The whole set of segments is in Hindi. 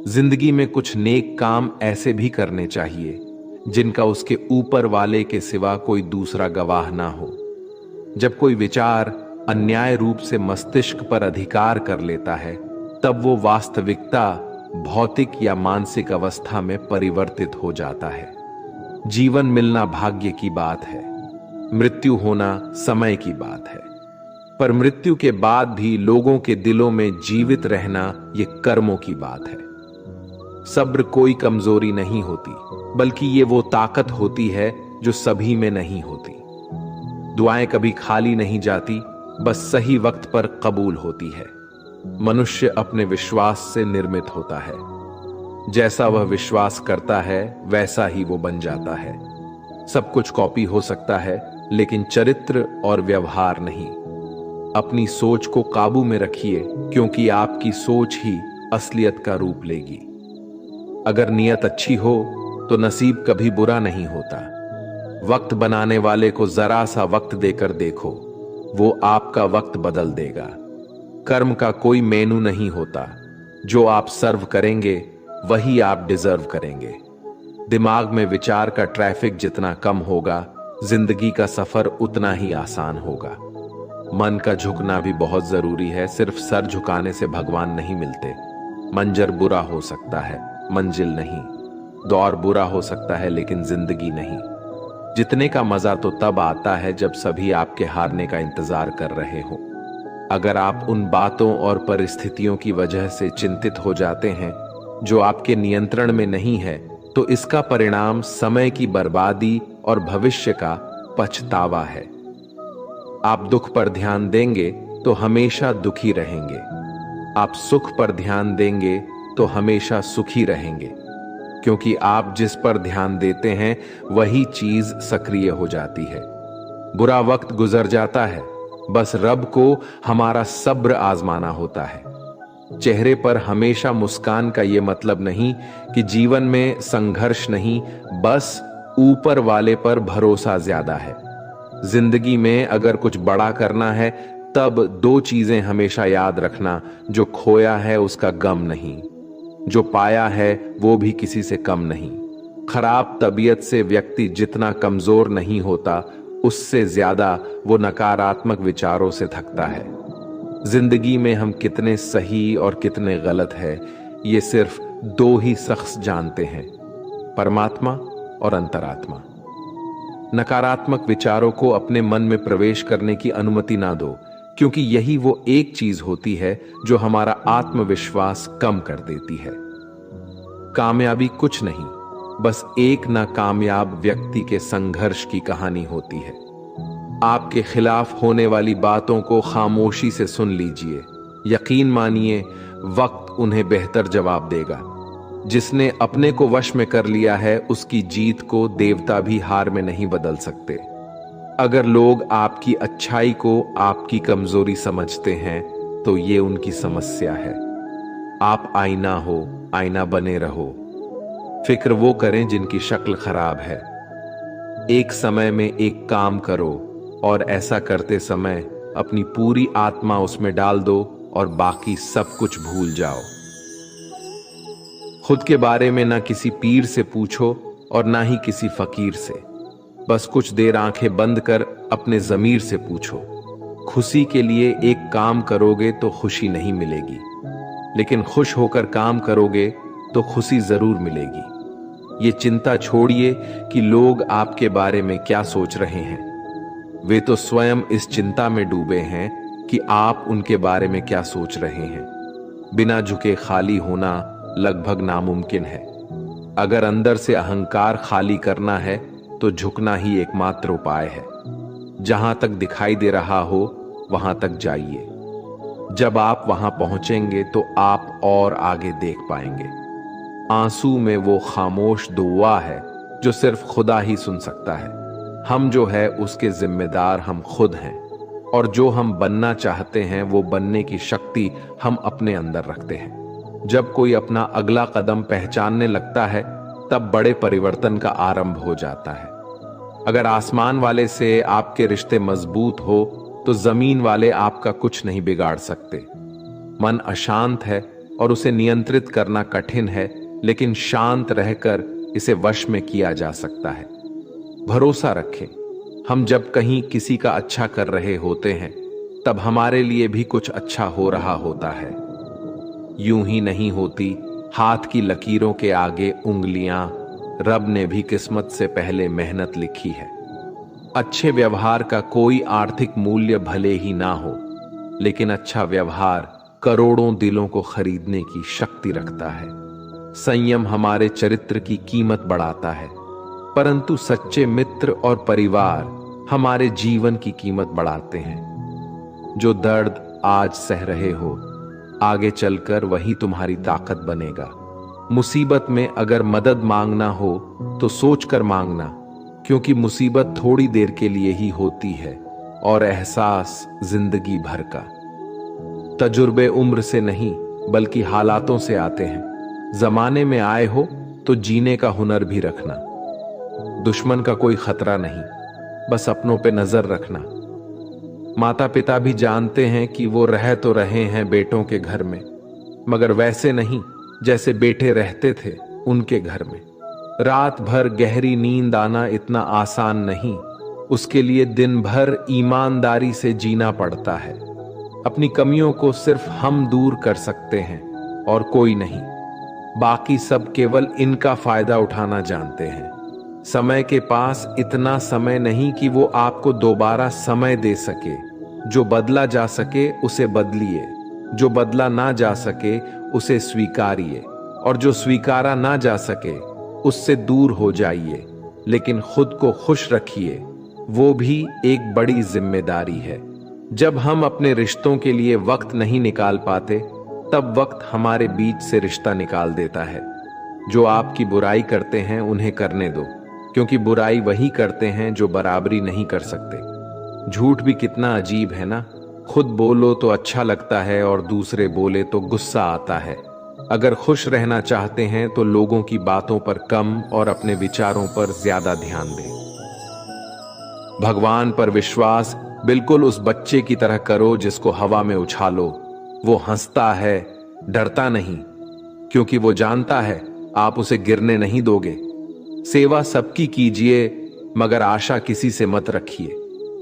जिंदगी में कुछ नेक काम ऐसे भी करने चाहिए जिनका उसके ऊपर वाले के सिवा कोई दूसरा गवाह ना हो। जब कोई विचार अन्याय रूप से मस्तिष्क पर अधिकार कर लेता है, तब वो वास्तविकता भौतिक या मानसिक अवस्था में परिवर्तित हो जाता है। जीवन मिलना भाग्य की बात है, मृत्यु होना समय की बात है, पर मृत्यु के बाद भी लोगों के दिलों में जीवित रहना ये कर्मों की बात है। सब्र कोई कमजोरी नहीं होती, बल्कि ये वो ताकत होती है जो सभी में नहीं होती। दुआएं कभी खाली नहीं जाती, बस सही वक्त पर कबूल होती है। मनुष्य अपने विश्वास से निर्मित होता है। जैसा वह विश्वास करता है वैसा ही वो बन जाता है। सब कुछ कॉपी हो सकता है, लेकिन चरित्र और व्यवहार नहीं। अपनी सोच को काबू में रखिए, क्योंकि आपकी सोच ही असलियत का रूप लेगी। अगर नियत अच्छी हो तो नसीब कभी बुरा नहीं होता। वक्त बनाने वाले को जरा सा वक्त देकर देखो, वो आपका वक्त बदल देगा। कर्म का कोई मेनू नहीं होता, जो आप सर्व करेंगे वही आप डिजर्व करेंगे। दिमाग में विचार का ट्रैफिक जितना कम होगा, जिंदगी का सफर उतना ही आसान होगा। मन का झुकना भी बहुत जरूरी है। सिर्फ सर झुकाने से भगवान नहीं मिलते। मंजर बुरा हो सकता है, मंजिल नहीं। दौर बुरा हो सकता है, लेकिन जिंदगी नहीं। जीतने का मजा तो तब आता है जब सभी आपके हारने का इंतजार कर रहे हो। अगर आप उन बातों और परिस्थितियों की वजह से चिंतित हो जाते हैं जो आपके नियंत्रण में नहीं है, तो इसका परिणाम समय की बर्बादी और भविष्य का पछतावा है। आप दुख पर ध्यान देंगे तो हमेशा दुखी रहेंगे। आप सुख पर ध्यान देंगे तो हमेशा सुखी रहेंगे, क्योंकि आप जिस पर ध्यान देते हैं वही चीज सक्रिय हो जाती है। बुरा वक्त गुजर जाता है, बस रब को हमारा सब्र आजमाना होता है। चेहरे पर हमेशा मुस्कान का यह मतलब नहीं कि जीवन में संघर्ष नहीं, बस ऊपर वाले पर भरोसा ज्यादा है। जिंदगी में अगर कुछ बड़ा करना है, तब दो चीजें हमेशा याद रखना। जो खोया है उसका गम नहीं, जो पाया है वो भी किसी से कम नहीं। खराब तबीयत से व्यक्ति जितना कमजोर नहीं होता, उससे ज्यादा वो नकारात्मक विचारों से थकता है। जिंदगी में हम कितने सही और कितने गलत हैं, ये सिर्फ दो ही शख्स जानते हैं, परमात्मा और अंतरात्मा। नकारात्मक विचारों को अपने मन में प्रवेश करने की अनुमति ना दो, क्योंकि यही वो एक चीज होती है जो हमारा आत्मविश्वास कम कर देती है। कामयाबी कुछ नहीं, बस एक नाकामयाब व्यक्ति के संघर्ष की कहानी होती है। आपके खिलाफ होने वाली बातों को खामोशी से सुन लीजिए। यकीन मानिए, वक्त उन्हें बेहतर जवाब देगा। जिसने अपने को वश में कर लिया है, उसकी जीत को देवता भी हार में नहीं बदल सकते। अगर लोग आपकी अच्छाई को आपकी कमजोरी समझते हैं, तो ये उनकी समस्या है। आप आईना हो, आईना बने रहो। फिक्र वो करें जिनकी शक्ल खराब है। एक समय में एक काम करो, और ऐसा करते समय अपनी पूरी आत्मा उसमें डाल दो और बाकी सब कुछ भूल जाओ। खुद के बारे में ना किसी पीर से पूछो और ना ही किसी फकीर से। बस कुछ देर आंखें बंद कर अपने ज़मीर से पूछो। खुशी के लिए एक काम करोगे तो खुशी नहीं मिलेगी, लेकिन खुश होकर काम करोगे तो खुशी जरूर मिलेगी। ये चिंता छोड़िए कि लोग आपके बारे में क्या सोच रहे हैं। वे तो स्वयं इस चिंता में डूबे हैं कि आप उनके बारे में क्या सोच रहे हैं। बिना झुके खाली होना लगभग नामुमकिन है। अगर अंदर से अहंकार खाली करना है तो झुकना ही एकमात्र उपाय है। जहां तक दिखाई दे रहा हो वहां तक जाइए। जब आप वहां पहुंचेंगे तो आप और आगे देख पाएंगे। आंसू में वो खामोश दुआ है जो सिर्फ खुदा ही सुन सकता है। हम जो है उसके जिम्मेदार हम खुद हैं, और जो हम बनना चाहते हैं वो बनने की शक्ति हम अपने अंदर रखते हैं। जब कोई अपना अगला कदम पहचानने लगता है, तब बड़े परिवर्तन का आरंभ हो जाता है। अगर आसमान वाले से आपके रिश्ते मजबूत हो, तो जमीन वाले आपका कुछ नहीं बिगाड़ सकते। मन अशांत है और उसे नियंत्रित करना कठिन है, लेकिन शांत रहकर इसे वश में किया जा सकता है। भरोसा रखें, हम जब कहीं किसी का अच्छा कर रहे होते हैं तब हमारे लिए भी कुछ अच्छा हो रहा होता है। यूं ही नहीं होती हाथ की लकीरों के आगे उंगलियां, रब ने भी किस्मत से पहले मेहनत लिखी है। अच्छे व्यवहार का कोई आर्थिक मूल्य भले ही ना हो, लेकिन अच्छा व्यवहार करोड़ों दिलों को खरीदने की शक्ति रखता है। संयम हमारे चरित्र की कीमत बढ़ाता है, परंतु सच्चे मित्र और परिवार हमारे जीवन की कीमत बढ़ाते हैं। जो दर्द आज सह रहे हो, आगे चलकर वही तुम्हारी ताकत बनेगा। मुसीबत में अगर मदद मांगना हो तो सोचकर मांगना, क्योंकि मुसीबत थोड़ी देर के लिए ही होती है और एहसास जिंदगी भर का। तजुर्बे उम्र से नहीं बल्कि हालातों से आते हैं। जमाने में आए हो तो जीने का हुनर भी रखना। दुश्मन का कोई खतरा नहीं, बस अपनों पे नजर रखना। माता पिता भी जानते हैं कि वो रह तो रहे हैं बेटों के घर में, मगर वैसे नहीं जैसे बेटे रहते थे उनके घर में। रात भर गहरी नींद आना इतना आसान नहीं, उसके लिए दिन भर ईमानदारी से जीना पड़ता है। अपनी कमियों को सिर्फ हम दूर कर सकते हैं और कोई नहीं। बाकी सब केवल इनका फायदा उठाना जानते हैं। समय के पास इतना समय नहीं कि वो आपको दोबारा समय दे सके। जो बदला जा सके उसे बदलिए, जो बदला ना जा सके उसे स्वीकारिए, और जो स्वीकारा ना जा सके उससे दूर हो जाइए। लेकिन खुद को खुश रखिए, वो भी एक बड़ी जिम्मेदारी है। जब हम अपने रिश्तों के लिए वक्त नहीं निकाल पाते, तब वक्त हमारे बीच से रिश्ता निकाल देता है। जो आपकी बुराई करते हैं उन्हें करने दो, क्योंकि बुराई वही करते हैं जो बराबरी नहीं कर सकते। झूठ भी कितना अजीब है ना, खुद बोलो तो अच्छा लगता है और दूसरे बोले तो गुस्सा आता है। अगर खुश रहना चाहते हैं तो लोगों की बातों पर कम और अपने विचारों पर ज्यादा ध्यान दें। भगवान पर विश्वास बिल्कुल उस बच्चे की तरह करो जिसको हवा में उछालो। वो हंसता है, डरता नहीं, क्योंकि वो जानता है आप उसे गिरने नहीं दोगे। सेवा सबकी कीजिए, मगर आशा किसी से मत रखिए,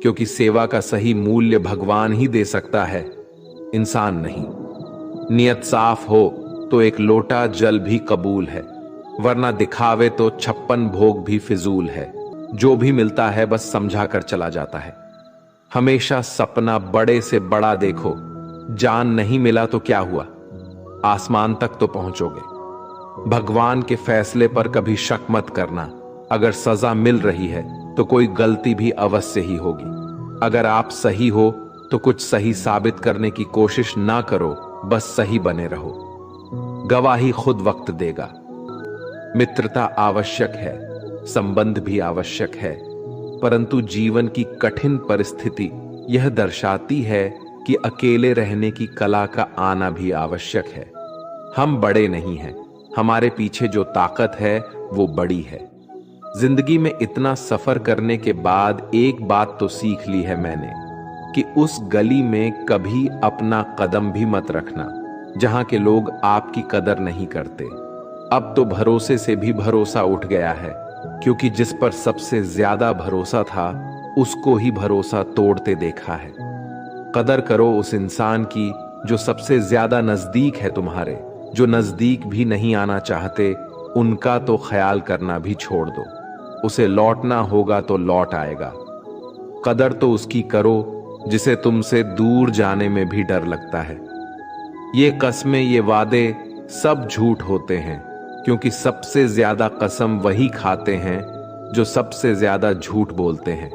क्योंकि सेवा का सही मूल्य भगवान ही दे सकता है, इंसान नहीं। नियत साफ हो तो एक लोटा जल भी कबूल है, वरना दिखावे तो 56 भोग भी फिजूल है। जो भी मिलता है बस समझा कर चला जाता है। हमेशा सपना बड़े से बड़ा देखो। जान नहीं मिला तो क्या हुआ, आसमान तक तो पहुंचोगे। भगवान के फैसले पर कभी शक मत करना। अगर सजा मिल रही है तो कोई गलती भी अवश्य ही होगी। अगर आप सही हो तो कुछ सही साबित करने की कोशिश ना करो, बस सही बने रहो। गवाही खुद वक्त देगा। मित्रता आवश्यक है, संबंध भी आवश्यक है, परंतु जीवन की कठिन परिस्थिति यह दर्शाती है कि अकेले रहने की कला का आना भी आवश्यक है। हम बड़े नहीं हैं, हमारे पीछे जो ताकत है वो बड़ी है। जिंदगी में इतना सफर करने के बाद एक बात तो सीख ली है मैंने, कि उस गली में कभी अपना कदम भी मत रखना जहां के लोग आपकी कदर नहीं करते। अब तो भरोसे से भी भरोसा उठ गया है, क्योंकि जिस पर सबसे ज्यादा भरोसा था उसको ही भरोसा तोड़ते देखा है। कदर करो उस इंसान की जो सबसे ज्यादा नजदीक है तुम्हारे। जो नजदीक भी नहीं आना चाहते उनका तो ख्याल करना भी छोड़ दो। उसे लौटना होगा तो लौट आएगा। कदर तो उसकी करो जिसे तुमसे दूर जाने में भी डर लगता है। ये कस्में, ये वादे सब झूठ होते हैं, क्योंकि सबसे ज्यादा कसम वही खाते हैं जो सबसे ज्यादा झूठ बोलते हैं।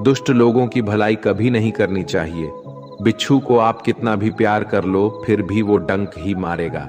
दुष्ट लोगों की भलाई कभी नहीं करनी चाहिए। बिच्छू को आप कितना भी प्यार कर लो फिर भी वो डंक ही मारेगा।